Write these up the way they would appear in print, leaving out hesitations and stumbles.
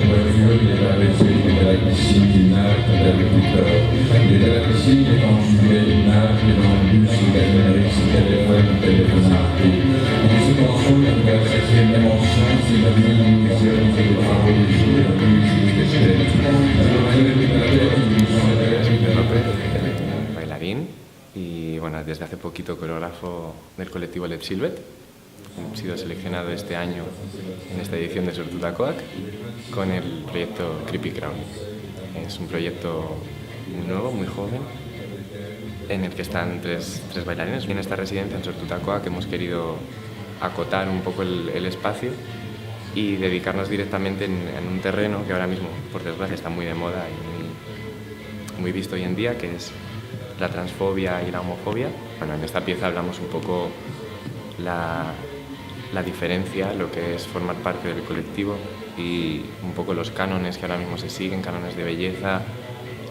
voiture, il est arrêté, il est à la piscine, il nage, il est agriculteur. Il est à la piscine, il est en juillet, il nage, il est dans le bus, il est numérique, il téléphone arte. En séquençant la nouvelle septième dimension, c'est la vie du muséum, c'est le travail des jours, la musique des squelettes. Bailarín y bueno, desde hace poquito coreógrafo del colectivo Led Silvet. He sido seleccionado este año en esta edición de Sortutakoak con el proyecto Creepy Crown. Es un proyecto muy nuevo, muy joven, en el que están tres bailarines. En esta residencia en Sortutakoak hemos querido acotar un poco el espacio y dedicarnos directamente en un terreno que ahora mismo, por desgracia, está muy de moda y muy visto hoy en día, que es la transfobia y la homofobia. Bueno, en esta pieza hablamos un poco la diferencia, lo que es formar parte del colectivo y un poco los cánones que ahora mismo se siguen, cánones de belleza,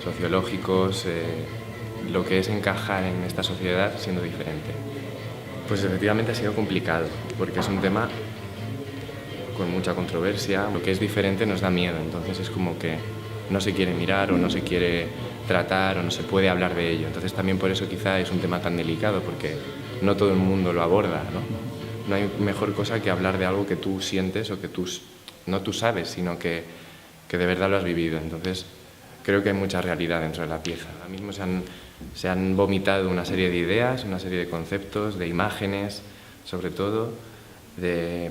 sociológicos, lo que es encajar en esta sociedad siendo diferente. Pues efectivamente ha sido complicado, porque es un tema con mucha controversia. Lo que es diferente nos da miedo, entonces es como que no se quiere mirar o no se quiere tratar o no se puede hablar de ello. Entonces también por eso quizá es un tema tan delicado, porque no todo el mundo lo aborda, ¿no? No hay mejor cosa que hablar de algo que tú sientes o que no tú sabes, sino que de verdad lo has vivido. Entonces creo que hay mucha realidad dentro de la pieza. Ahora mismo se han vomitado una serie de ideas, una serie de conceptos, de imágenes, sobre todo, de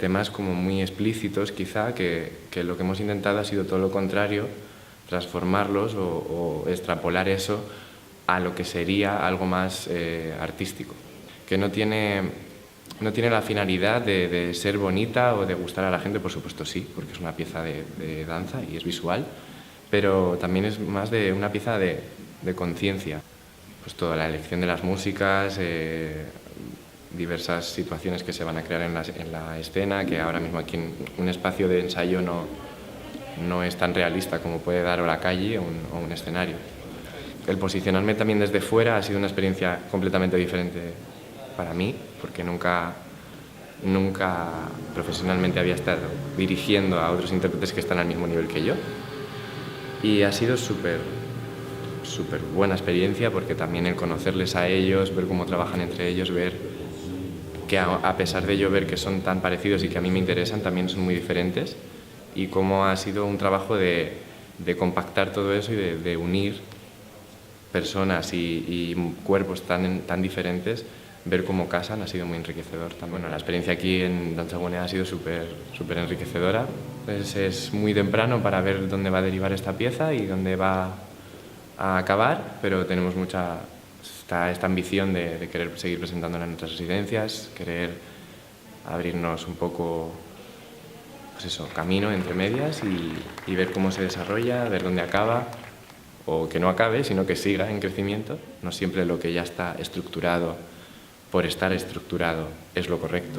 temas como muy explícitos quizá, que lo que hemos intentado ha sido todo lo contrario, transformarlos o extrapolar eso a lo que sería algo más artístico, que no tiene la finalidad de ser bonita o de gustar a la gente, por supuesto sí, porque es una pieza de danza y es visual, pero también es más de una pieza de conciencia. Pues toda la elección de las músicas, diversas situaciones que se van a crear en la escena, que ahora mismo aquí en un espacio de ensayo no es tan realista como puede dar o la calle o un escenario. El posicionarme también desde fuera ha sido una experiencia completamente diferente para mí, porque nunca profesionalmente había estado dirigiendo a otros intérpretes que están al mismo nivel que yo. Y ha sido súper buena experiencia, porque también el conocerles a ellos, ver cómo trabajan entre ellos, ver que a pesar de ello ver que son tan parecidos y que a mí me interesan, también son muy diferentes, y cómo ha sido un trabajo de compactar todo eso y de unir personas y cuerpos tan diferentes, ver cómo casan ha sido muy enriquecedor también. Bueno, la experiencia aquí en Danza Gunea ha sido súper enriquecedora. Pues es muy temprano para ver dónde va a derivar esta pieza y dónde va a acabar, pero tenemos esta ambición de querer seguir presentándola en nuestras residencias, querer abrirnos un poco, pues eso, camino entre medias y ver cómo se desarrolla, ver dónde acaba, o que no acabe, sino que siga en crecimiento. No siempre lo que ya está estructurado por estar estructurado es lo correcto.